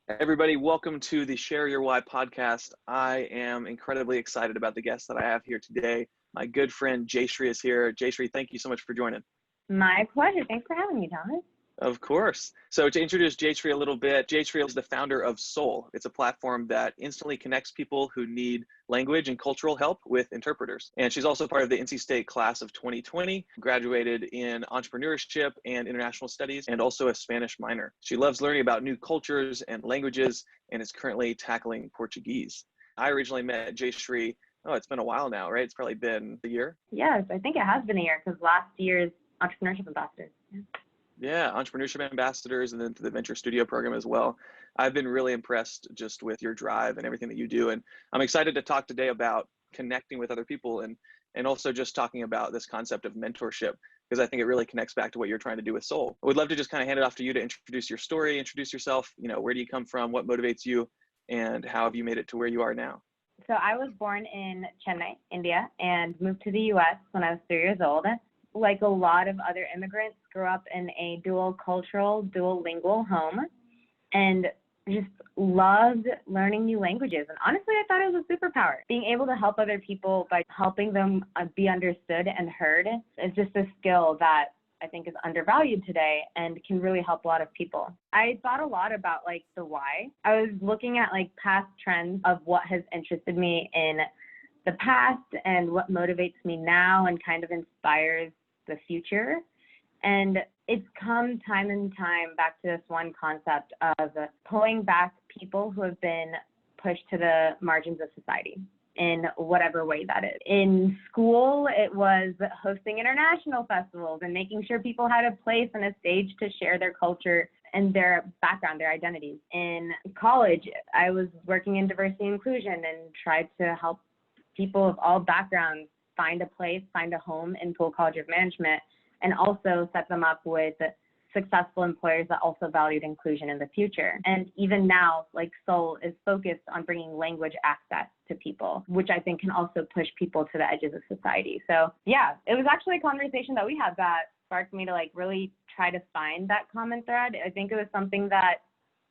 Everybody, welcome to the Share Your Why podcast. I am incredibly excited about the guest that I have here today. My good friend Jeyashree is here. Jeyashree, thank you so much for joining. My pleasure. Thanks for having me, Thomas. Of course. So to introduce Jeyashree a little bit, Jeyashree is the founder of Soul. It's a platform that instantly connects people who need language and cultural help with interpreters. And she's also part of the NC State class of 2020, graduated in entrepreneurship and international studies, and also a Spanish minor. She loves learning about new cultures and languages, and is currently tackling Portuguese. I originally met Jeyashree, it's been a while now, right? It's probably been a year. Yes, I think it has been a year because last year's entrepreneurship ambassadors. Yeah, entrepreneurship ambassadors, and then to the venture studio program as well. I've been really impressed just with your drive and everything that you do. And I'm excited to talk today about connecting with other people and also just talking about this concept of mentorship, because I think it really connects back to what you're trying to do with Soul. I would love to just kind of hand it off to you to introduce your story, introduce yourself, where do you come from, what motivates you, and how have you made it to where you are now? So I was born in Chennai, India, and moved to the US when I was 3 years old. Like a lot of other immigrants, grew up in a dual cultural, dual lingual home and just loved learning new languages. And honestly, I thought it was a superpower. Being able to help other people by helping them be understood and heard is just a skill that I think is undervalued today and can really help a lot of people. I thought a lot about the why. I was looking at past trends of what has interested me in the past and what motivates me now and kind of inspires the future. And it's come time and time back to this one concept of pulling back people who have been pushed to the margins of society in whatever way that is. In school, it was hosting international festivals and making sure people had a place and a stage to share their culture and their background, their identities. In college, I was working in diversity and inclusion and tried to help people of all backgrounds find a place, find a home in Poole College of Management, and also set them up with successful employers that also valued inclusion in the future. And even now, Soul is focused on bringing language access to people, which I think can also push people to the edges of society. So yeah, it was actually a conversation that we had that sparked me to really try to find that common thread. I think it was something that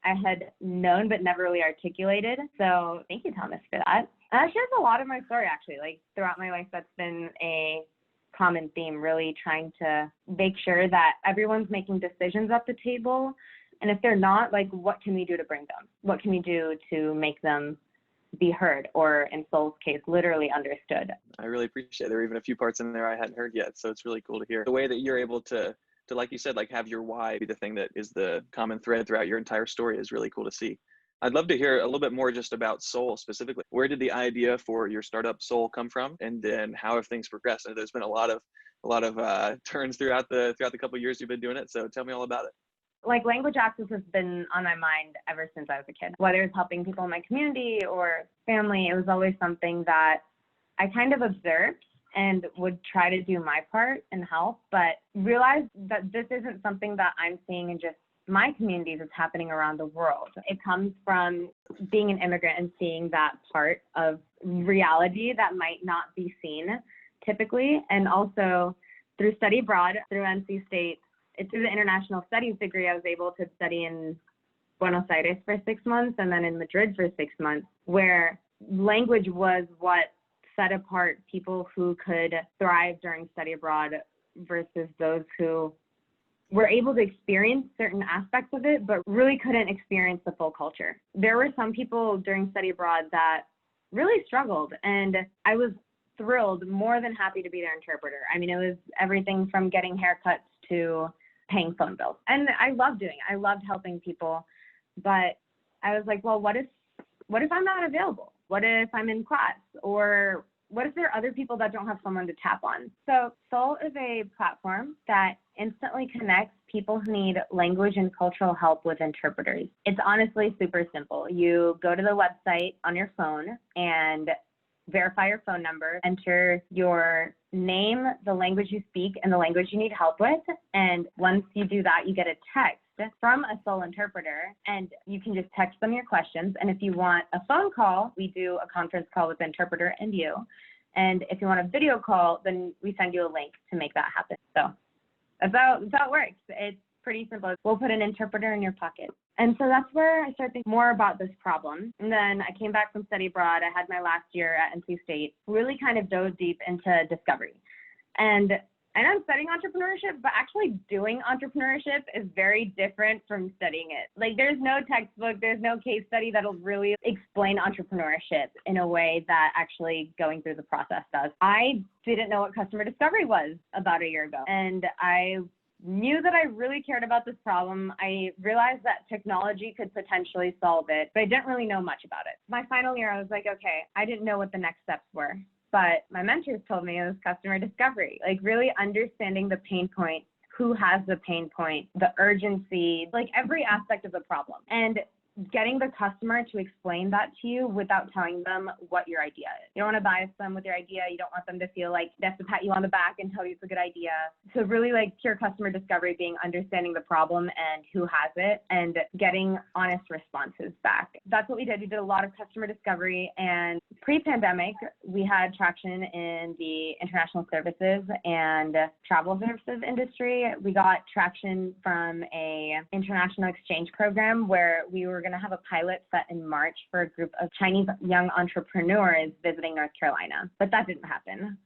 I had known but never really articulated. So thank you, Thomas, for that. And that shares a lot of my story, actually. Throughout my life, that's been a common theme, really trying to make sure that everyone's making decisions at the table. And if they're not, what can we do to bring them? What can we do to make them be heard, or in Soul's case, literally understood? I really appreciate it. There were even a few parts in there I hadn't heard yet. So it's really cool to hear the way that you're able to like you said, have your why be the thing that is the common thread throughout your entire story is really cool to see. I'd love to hear a little bit more just about Soul specifically. Where did the idea for your startup Soul come from, and then how have things progressed? And there's been a lot of turns throughout the couple of years you've been doing it. So tell me all about it. Language access has been on my mind ever since I was a kid. Whether it's helping people in my community or family, it was always something that I kind of observed and would try to do my part and help, but realized that this isn't something that I'm seeing in just my communities, it's happening around the world. It comes from being an immigrant and seeing that part of reality that might not be seen typically. And also through study abroad, through NC State, through the international studies degree, I was able to study in Buenos Aires for 6 months and then in Madrid for 6 months, where language was what set apart people who could thrive during study abroad versus those who were able to experience certain aspects of it, but really couldn't experience the full culture. There were some people during study abroad that really struggled, and I was thrilled, more than happy to be their interpreter. I mean, it was everything from getting haircuts to paying phone bills. And I loved doing it. I loved helping people, but I was like, well, what if I'm not available? What if I'm in class? Or what if there are other people that don't have someone to tap on? So Soul is a platform that instantly connects people who need language and cultural help with interpreters. It's honestly super simple. You go to the website on your phone and verify your phone number, enter your name, the language you speak, and the language you need help with. And once you do that, you get a text from a Soul interpreter, and you can just text them your questions. And if you want a phone call, we do a conference call with the interpreter and you. And if you want a video call, then we send you a link to make that happen. So that's how it works. It's pretty simple. We'll put an interpreter in your pocket. And so that's where I started thinking more about this problem. And then I came back from study abroad. I had my last year at NC State, really kind of dove deep into discovery. And I'm studying entrepreneurship, but actually doing entrepreneurship is very different from studying it. Like there's no textbook, there's no case study that'll really explain entrepreneurship in a way that actually going through the process does. I didn't know what customer discovery was about a year ago. And I knew that I really cared about this problem. I realized that technology could potentially solve it, but I didn't really know much about it. My final year, I was like, okay, I didn't know what the next steps were. But my mentors told me it was customer discovery, like really understanding the pain point, who has the pain point, the urgency, like every aspect of the problem. And getting the customer to explain that to you without telling them what your idea is. You don't want to bias them with your idea. You don't want them to feel like they have to pat you on the back and tell you it's a good idea. So really like pure customer discovery being understanding the problem and who has it and getting honest responses back. That's what we did. We did a lot of customer discovery, and pre-pandemic, we had traction in the international services and travel services industry. We got traction from a international exchange program where we were going to have a pilot set in March for a group of Chinese young entrepreneurs visiting North Carolina, but that didn't happen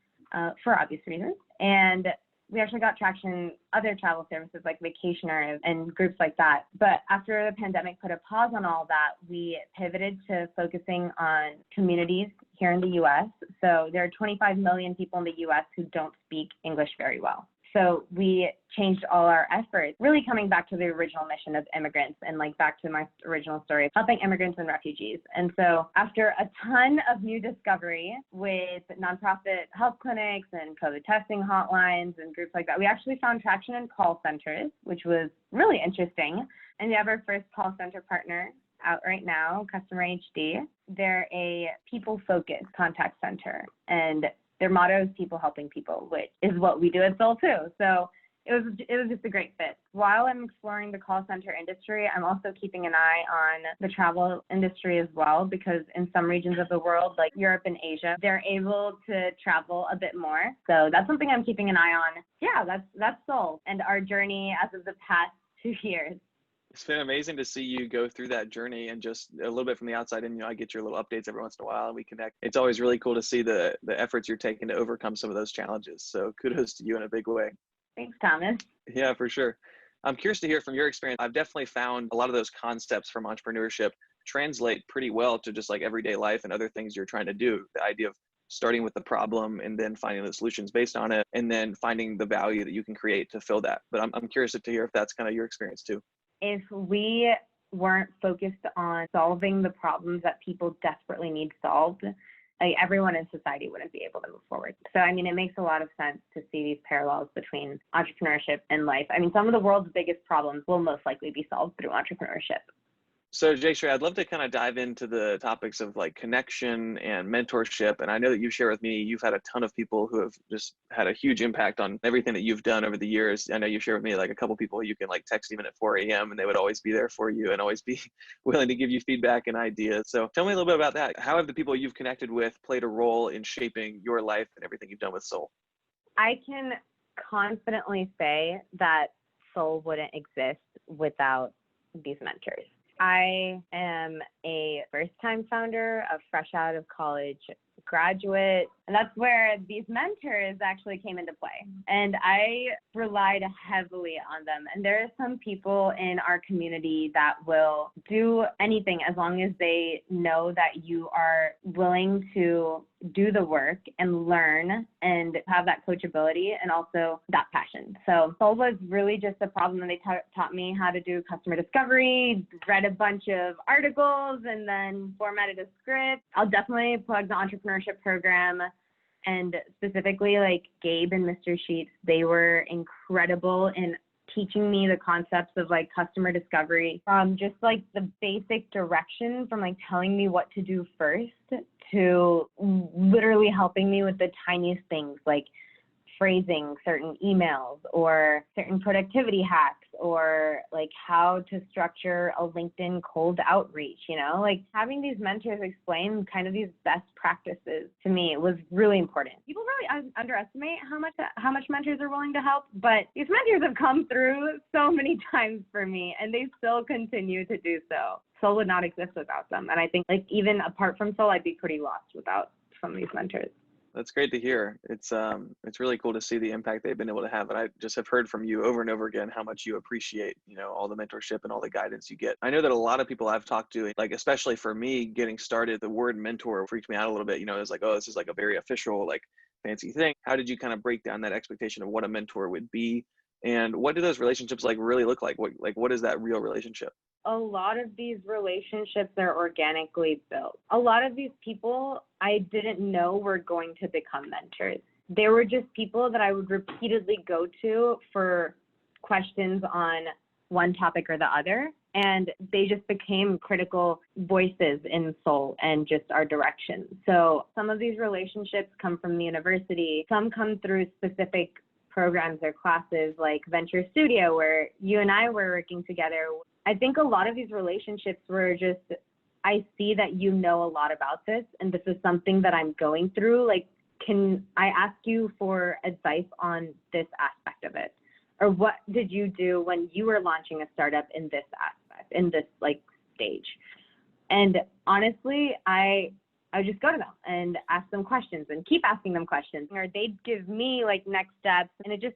for obvious reasons. And we actually got traction in other travel services like vacationers and groups like that. But after the pandemic put a pause on all that, we pivoted to focusing on communities here in the U.S. So there are 25 million people in the U.S. who don't speak English very well. So we changed all our efforts, really coming back to the original mission of immigrants and like back to my original story, helping immigrants and refugees. And so after a ton of new discovery with nonprofit health clinics and COVID testing hotlines and groups like that, we actually found traction in call centers, which was really interesting. And we have our first call center partner out right now, Customer HD. They're a people-focused contact center, and their motto is people helping people, which is what we do at Soul too. So it was just a great fit. While I'm exploring the call center industry, I'm also keeping an eye on the travel industry as well, because in some regions of the world, like Europe and Asia, they're able to travel a bit more. So that's something I'm keeping an eye on. Yeah, that's Soul and our journey as of the past 2 years. It's been amazing to see you go through that journey, and just a little bit from the outside. And, I get your little updates every once in a while and we connect. It's always really cool to see the efforts you're taking to overcome some of those challenges. So kudos to you in a big way. Thanks, Thomas. Yeah, for sure. I'm curious to hear from your experience. I've definitely found a lot of those concepts from entrepreneurship translate pretty well to just like everyday life and other things you're trying to do. The idea of starting with the problem and then finding the solutions based on it, and then finding the value that you can create to fill that. But I'm curious to hear if that's kind of your experience too. If we weren't focused on solving the problems that people desperately need solved, like everyone in society wouldn't be able to move forward. So, I mean, it makes a lot of sense to see these parallels between entrepreneurship and life. I mean, some of the world's biggest problems will most likely be solved through entrepreneurship. So Jeyashree, I'd love to kind of dive into the topics of like connection and mentorship. And I know that you share with me, you've had a ton of people who have just had a huge impact on everything that you've done over the years. I know you share with me like a couple people you can like text even at 4 a.m. and they would always be there for you and always be willing to give you feedback and ideas. So tell me a little bit about that. How have the people you've connected with played a role in shaping your life and everything you've done with Soul? I can confidently say that Soul wouldn't exist without these mentors. I am a first-time founder, a fresh out of college graduate, and that's where these mentors actually came into play. And I relied heavily on them. And there are some people in our community that will do anything as long as they know that you are willing to do the work and learn and have that coachability and also that passion. So Soul was really just a problem, and they taught me how to do customer discovery, read a bunch of articles, and then formatted a script. I'll definitely plug the entrepreneurship program, and specifically like Gabe and Mr. Sheets. They were incredible in teaching me the concepts of like customer discovery, from just like the basic direction, from like telling me what to do first to literally helping me with the tiniest things like phrasing certain emails or certain productivity hacks or like how to structure a LinkedIn cold outreach, like having these mentors explain kind of these best practices to me was really important. People really underestimate how much mentors are willing to help, but these mentors have come through so many times for me and they still continue to do so. Soul would not exist without them. And I think like even apart from Soul, I'd be pretty lost without some of these mentors. That's great to hear. It's really cool to see the impact they've been able to have. And I just have heard from you over and over again how much you appreciate, all the mentorship and all the guidance you get. I know that a lot of people I've talked to, like especially for me getting started, the word mentor freaked me out a little bit. It's like, oh, this is like a very official, like fancy thing. How did you kind of break down that expectation of what a mentor would be? And what do those relationships like really look like? What is that real relationship? A lot of these relationships are organically built. A lot of these people I didn't know were going to become mentors. They were just people that I would repeatedly go to for questions on one topic or the other. And they just became critical voices in Soul and just our direction. So some of these relationships come from the university. Some come through specific programs or classes like Venture Studio, where you and I were working together. I think a lot of these relationships were just, I see that you know a lot about this and this is something that I'm going through. Like, can I ask you for advice on this aspect of it? Or what did you do when you were launching a startup in this aspect, in this like stage? And honestly, I just go to them and ask them questions and keep asking them questions, or they'd give me like next steps, and it just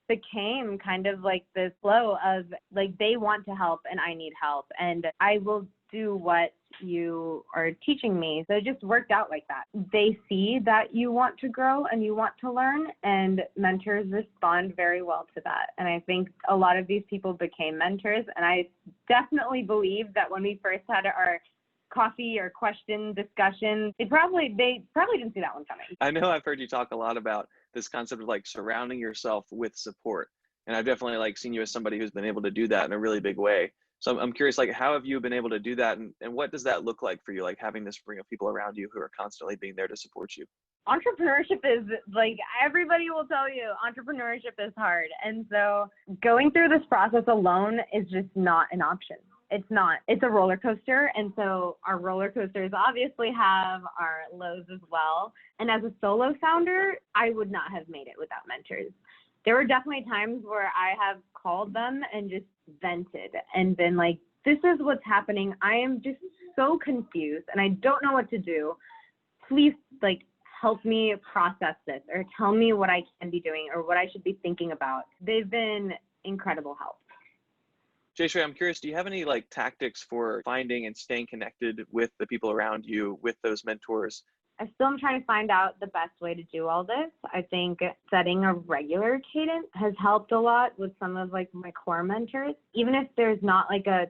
became kind of like this flow of like they want to help and I need help and I will do what you are teaching me. So it just worked out like that. They see that you want to grow and you want to learn, and mentors respond very well to that. And I think a lot of these people became mentors, and I definitely believe that when we first had our coffee or question discussion, they probably didn't see that one coming. I know I've heard you talk a lot about this concept of like surrounding yourself with support. And I've definitely like seen you as somebody who's been able to do that in a really big way. So I'm curious, like, how have you been able to do that? And what does that look like for you? Like having this ring of people around you who are constantly being there to support you? Entrepreneurship is like, everybody will tell you, entrepreneurship is hard. And so going through this process alone is just not an option. It's not. It's a roller coaster. And so our roller coasters obviously have our lows as well. And as a solo founder, I would not have made it without mentors. There were definitely times where I have called them and just vented and been like, this is what's happening. I am just so confused and I don't know what to do. Please like help me process this, or tell me what I can be doing or what I should be thinking about. They've been incredible help. Jeyashree, I'm curious, do you have any like tactics for finding and staying connected with the people around you, with those mentors? I still am trying to find out the best way to do all this. I think setting a regular cadence has helped a lot with some of like my core mentors. Even if there's not like a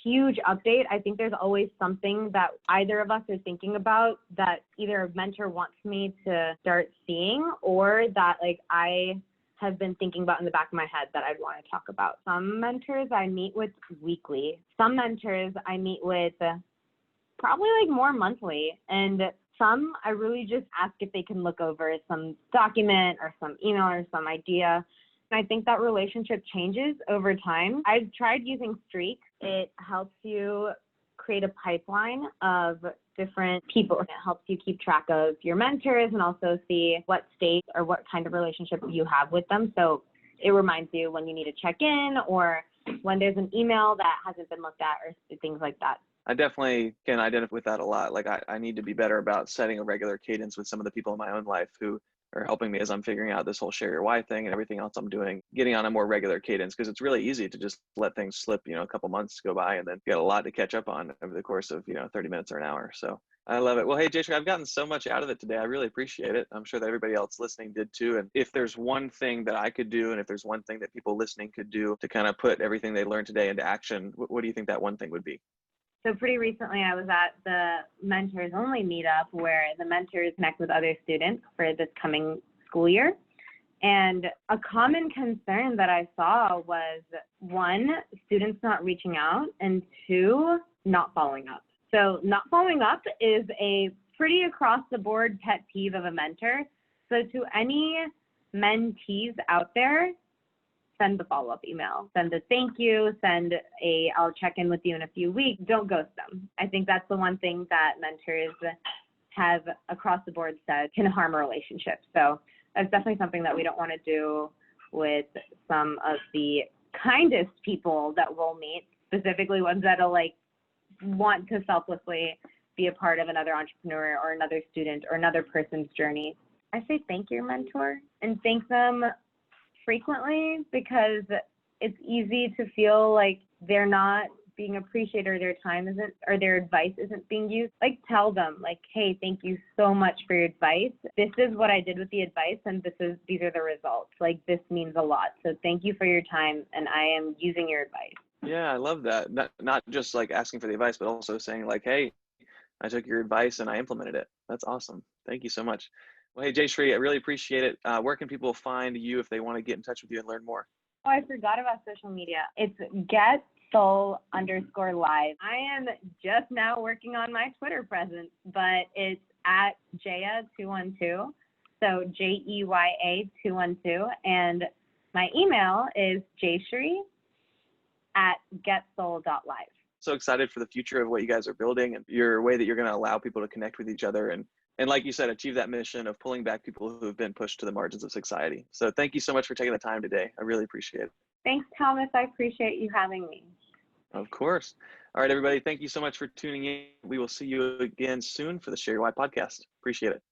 huge update, I think there's always something that either of us are thinking about that either a mentor wants me to start seeing, or that like I have been thinking about in the back of my head that I'd want to talk about. Some mentors I meet with weekly. Some mentors I meet with probably like more monthly. And some I really just ask if they can look over some document or some email or some idea. And I think that relationship changes over time. I've tried using Streak. It helps you create a pipeline of different people. It helps you keep track of your mentors and also see what state or what kind of relationship you have with them. So it reminds you when you need to check in or when there's an email that hasn't been looked at or things like that. I definitely can identify with that a lot. Like I need to be better about setting a regular cadence with some of the people in my own life who are helping me as I'm figuring out this whole share your why thing and everything else I'm doing, getting on a more regular cadence, because it's really easy to just let things slip, a couple months go by and then you got a lot to catch up on over the course of, 30 minutes or an hour. So I love it. Well, hey, Jeyashree, I've gotten so much out of it today. I really appreciate it. I'm sure that everybody else listening did too. And if there's one thing that I could do, and if there's one thing that people listening could do to kind of put everything they learned today into action, what do you think that one thing would be? So pretty recently I was at the Mentors Only meetup where the mentors connect with other students for this coming school year. And a common concern that I saw was, one, students not reaching out, and two, not following up. So not following up is a pretty across the board pet peeve of a mentor. So to any mentees out there, send the follow-up email, send a thank you, I'll check in with you in a few weeks. Don't ghost them. I think that's the one thing that mentors have across the board said can harm a relationship. So that's definitely something that we don't want to do with some of the kindest people that we'll meet, specifically ones that'll like want to selflessly be a part of another entrepreneur or another student or another person's journey. I say thank your mentor and thank them frequently, because it's easy to feel like they're not being appreciated or their time isn't, or their advice isn't being used. Like, tell them like, hey, thank you so much for your advice. This is what I did with the advice and these are the results. Like, this means a lot. So thank you for your time and I am using your advice. Yeah, I love that. Not just like asking for the advice, but also saying like, hey, I took your advice and I implemented it. That's awesome. Thank you so much. Well, hey, Jeyashree, I really appreciate it. Where can people find you if they want to get in touch with you and learn more? Oh, I forgot about social media. It's getsoul_live. I am just now working on my Twitter presence, but it's at Jeya212. So JEYA212. And my email is Jeyashree@getsoul.live. So excited for the future of what you guys are building and your way that you're going to allow people to connect with each other and like you said, achieve that mission of pulling back people who have been pushed to the margins of society. So thank you so much for taking the time today. I really appreciate it. Thanks, Thomas. I appreciate you having me. Of course. All right, everybody. Thank you so much for tuning in. We will see you again soon for the Share Your Why podcast. Appreciate it.